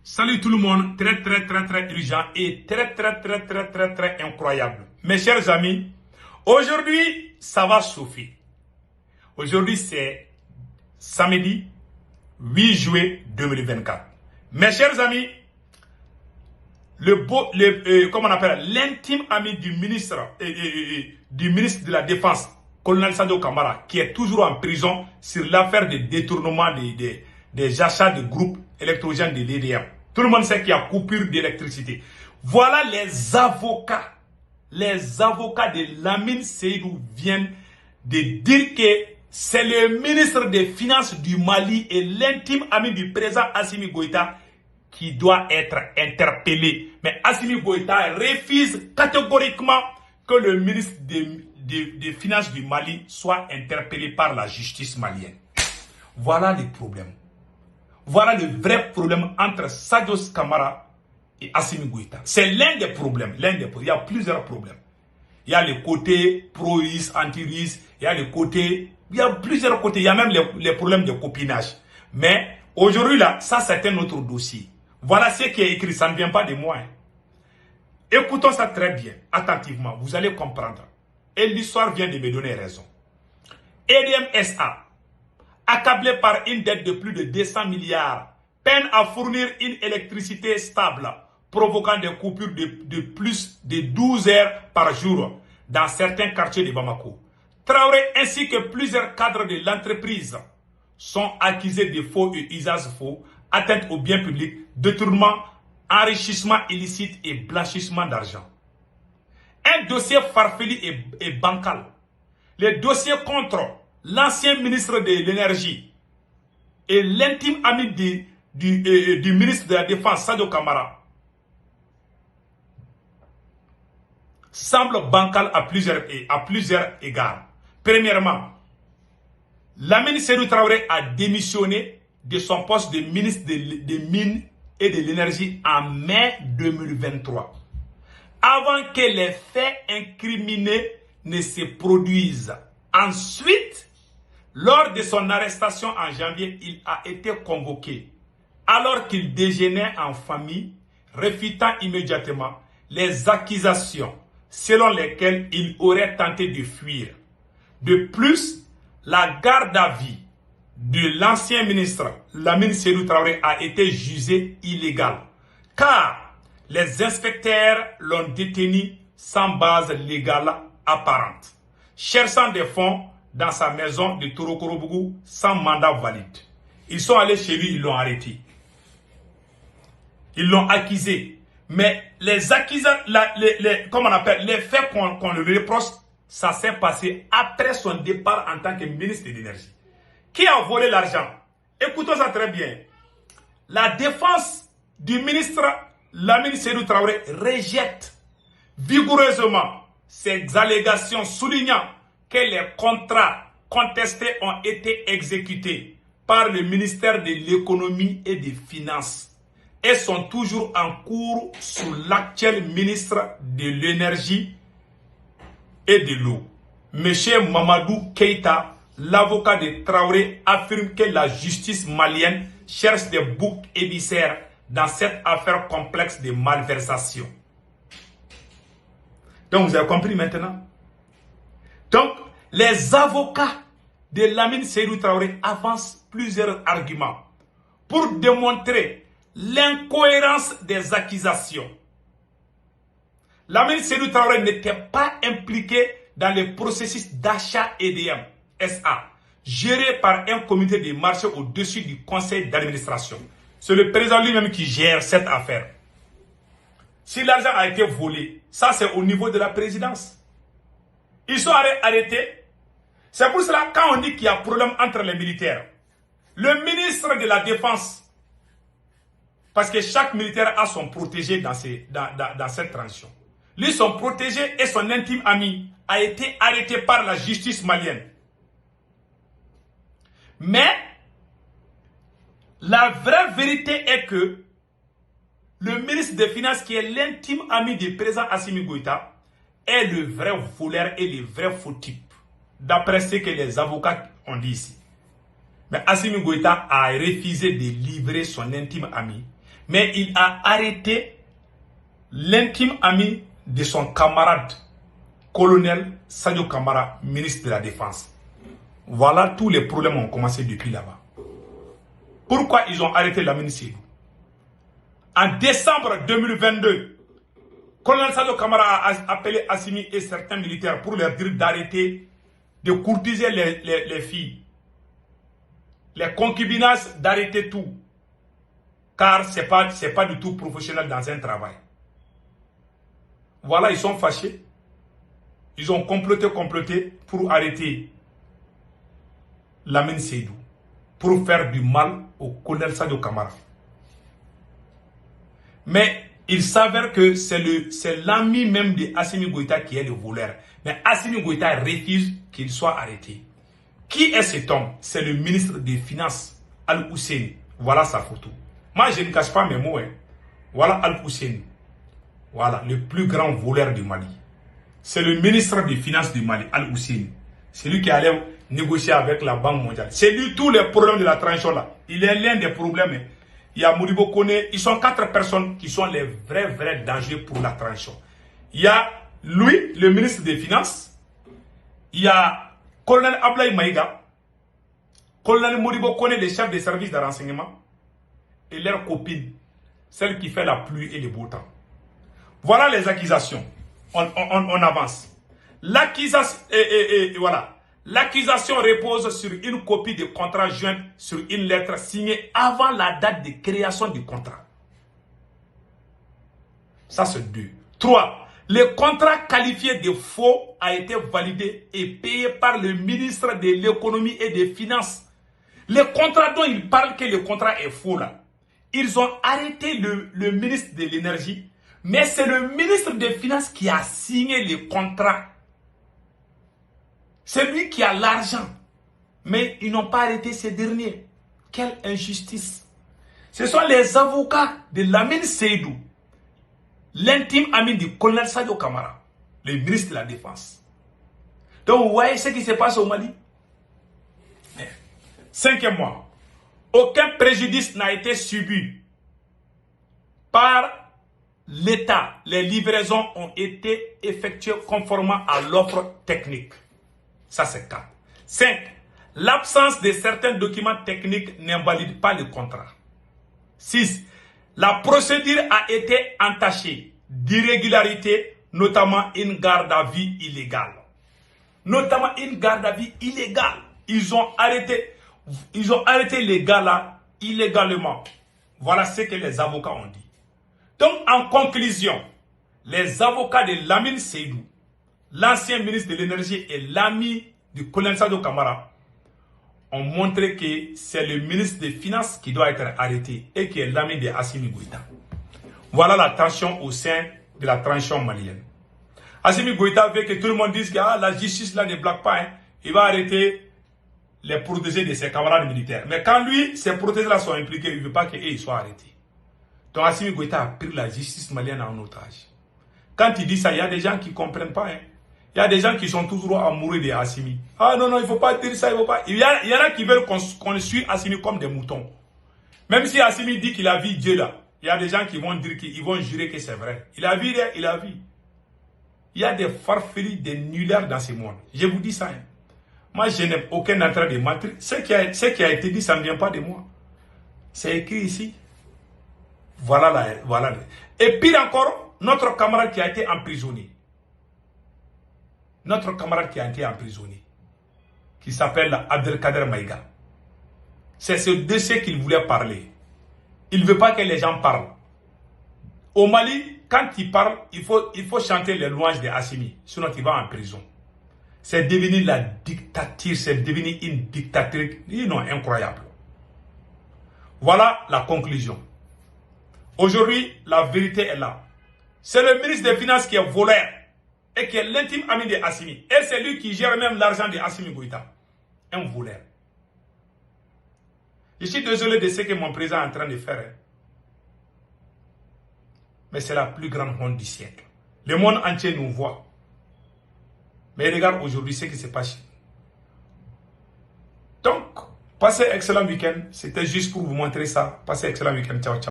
Salut tout le monde, très urgent et très incroyable. Mes chers amis, aujourd'hui, ça va chauffer. Aujourd'hui, c'est samedi 8 juillet 2024. Mes chers amis, l'intime ami du ministre de la Défense, colonel Sadio Kamara, qui est toujours en prison sur l'affaire de détournement des achats de groupes électrogènes de l'EDM. Tout le monde sait qu'il y a coupure d'électricité. Voilà les avocats de Lamine Seydou viennent de dire que c'est le ministre des Finances du Mali et l'intime ami du président Assimi Goïta qui doit être interpellé. Mais Assimi Goïta refuse catégoriquement que le ministre des Finances du Mali soit interpellé par la justice malienne. Voilà les problèmes. Voilà le vrai problème entre Sadio Kamara et Assimi Goïta. C'est l'un des problèmes. Il y a plusieurs problèmes. Il y a le côté pro-russe, anti-russe. Il y a plusieurs côtés. Il y a même les problèmes de copinage. Mais aujourd'hui, là, ça, c'est un autre dossier. Voilà ce qui est écrit. Ça ne vient pas de moi. Écoutons ça très bien, attentivement. Vous allez comprendre. Et l'histoire vient de me donner raison. EDM SA, accablé par une dette de plus de 200 milliards, peine à fournir une électricité stable, provoquant des coupures de plus de 12 heures par jour dans certains quartiers de Bamako. Traoré ainsi que plusieurs cadres de l'entreprise sont accusés de faux et usage faux, atteinte aux biens publics, détournement, enrichissement illicite et blanchissement d'argent. Un dossier farfelu et bancal. Les dossiers contre l'ancien ministre de l'énergie et l'intime ami du ministre de la Défense, Sadio Kamara, semble bancal à plusieurs égards. Premièrement, Lamine Seydou Traoré a démissionné de son poste de ministre des Mines et de l'Énergie en mai 2023, avant que les faits incriminés ne se produisent. Ensuite, lors de son arrestation en janvier, il a été convoqué alors qu'il déjeunait en famille, réfutant immédiatement les accusations selon lesquelles il aurait tenté de fuir. De plus, la garde à vue de l'ancien ministre Lamine Seydou Traoré a été jugée illégale car les inspecteurs l'ont détenu sans base légale apparente, cherchant des fonds dans sa maison de Torokorobougou sans mandat valide. Ils sont allés chez lui, ils l'ont arrêté. Ils l'ont accusé. Mais les faits qu'on lui reproche, ça s'est passé après son départ en tant que ministre de l'énergie. Qui a volé l'argent? Écoutons ça très bien. La défense du ministre Lamine Seydou Traoré rejette vigoureusement ces allégations, soulignant que les contrats contestés ont été exécutés par le ministère de l'économie et des finances et sont toujours en cours sous l'actuel ministre de l'énergie et de l'eau. M. Mamadou Keïta, l'avocat de Traoré, affirme que la justice malienne cherche des boucs émissaires dans cette affaire complexe de malversation. Donc, vous avez compris maintenant? Donc, les avocats de Lamine Seydou Traoré avancent plusieurs arguments pour démontrer l'incohérence des accusations. Lamine Seydou Traoré n'était pas impliqué dans le processus d'achat EDM SA, géré par un comité de marché au-dessus du conseil d'administration. C'est le président lui-même qui gère cette affaire. Si l'argent a été volé, ça c'est au niveau de la présidence. Ils sont arrêtés. C'est pour cela, quand on dit qu'il y a problème entre les militaires, le ministre de la Défense, parce que chaque militaire a son protégé dans cette transition. Lui, son protégé et son intime ami a été arrêté par la justice malienne. Mais la vraie vérité est que le ministre des Finances, qui est l'intime ami du président Assimi Goïta, est le vrai voleur et le vrai faux type, d'après ce que les avocats ont dit ici. Mais Assimi Goïta a refusé de livrer son intime ami Mais il a arrêté l'intime ami de son camarade, colonel Sadio Kamara, ministre de la Défense. Voilà, tous les problèmes ont commencé depuis là-bas. Pourquoi ils ont arrêté Lamine Seydou? En décembre 2022, colonel Sadio Kamara a appelé Assimi et certains militaires pour leur dire d'arrêter de courtiser les filles. Les concubinasses, d'arrêter tout. Car ce n'est pas du tout professionnel dans un travail. Voilà, ils sont fâchés. Ils ont comploté pour arrêter Lamine Seydou, pour faire du mal au colonel Sadio Kamara. Mais il s'avère que c'est l'ami même de Assimi Goïta qui est le voleur. Mais Assimi Goïta refuse qu'il soit arrêté. Qui est cet homme? C'est le ministre des Finances, Al-Hussein. Voilà sa photo. Moi, je ne cache pas mes mots. Hein. Voilà Al-Hussein. Voilà, le plus grand voleur du Mali. C'est le ministre des Finances du Mali, Al-Hussein. C'est lui qui allait négocier avec la Banque mondiale. C'est lui tous les problèmes de la transition là. Il est l'un des problèmes. Il y a Modibo Koné. Ils sont 4 personnes qui sont les vrais dangers pour la transition. Il y a lui, le ministre des Finances. Il y a colonel Ablaye Maïga. Colonel Modibo Koné, le chef des services de renseignement. Et leur copine, celle qui fait la pluie et le beau temps. Voilà les accusations. On avance. L'accusation, voilà. L'accusation repose sur une copie de contrat joint sur une lettre signée avant la date de création du contrat. Ça, c'est 2. 3. Le contrat qualifié de faux a été validé et payé par le ministre de l'économie et des finances. Le contrat dont il parle que le contrat est faux là. Ils ont arrêté le ministre de l'énergie, mais c'est le ministre des finances qui a signé le contrat. C'est lui qui a l'argent. Mais ils n'ont pas arrêté ces derniers. Quelle injustice. Ce sont les avocats de Lamine Seydou, l'intime ami du colonel Sadio Kamara, le ministre de la Défense. Donc vous voyez ce qui se passe au Mali. 5e mois. Aucun préjudice n'a été subi par l'État. Les livraisons ont été effectuées conformément à l'offre technique. Ça, c'est 4. 5. L'absence de certains documents techniques n'invalide pas le contrat. 6. La procédure a été entachée d'irrégularités, notamment une garde à vue illégale. Ils ont arrêté les gars là illégalement. Voilà ce que les avocats ont dit. Donc, en conclusion, les avocats de Lamine Seydou, l'ancien ministre de l'énergie et l'ami du colonel Sadio Kamara, ont montré que c'est le ministre des Finances qui doit être arrêté et qui est l'ami de Assimi Goïta. Voilà la tension au sein de la transition malienne. Assimi Goïta veut que tout le monde dise que la justice là ne blague pas. Hein. Il va arrêter les protégés de ses camarades militaires. Mais quand lui, ses protégés là sont impliqués, il ne veut pas qu'ils soient arrêtés. Donc Assimi Goïta a pris la justice malienne en otage. Quand il dit ça, il y a des gens qui ne comprennent pas. Hein. Il y a des gens qui sont toujours amoureux de Assimi. Ah non, il ne faut pas dire ça, il ne faut pas. Il y en a qui veulent qu'on suive Assimi comme des moutons. Même si Assimi dit qu'il a vu Dieu là, il y a des gens qui vont dire qu'ils vont jurer que c'est vrai. Il a vu, il a vu. Il y a des farfelus, des nullards dans ce monde. Je vous dis ça. Hein. Moi, je n'ai aucun intérêt de mentir. Ce qui a été dit, ça ne vient pas de moi. C'est écrit ici. Voilà là, voilà. Et pire encore, notre camarade qui a été emprisonné. Qui s'appelle Abdelkader Maïga. C'est ce dossier qu'il voulait parler. Il ne veut pas que les gens parlent. Au Mali, quand il parle, il faut chanter les louanges de Assimi. Sinon, il va en prison. C'est devenu la dictature, c'est devenu une dictature incroyable. Voilà la conclusion. Aujourd'hui, la vérité est là. C'est le ministre des Finances qui est voleur et qui est l'intime ami de Assimi. Et c'est lui qui gère même l'argent de Assimi Goïta. Un voleur. Je suis désolé de ce que mon président est en train de faire. Hein. Mais c'est la plus grande honte du siècle. Le monde entier nous voit. Mais regarde aujourd'hui ce qui se passe. Donc, passez un excellent week-end. C'était juste pour vous montrer ça. Passez un excellent week-end. Ciao, ciao.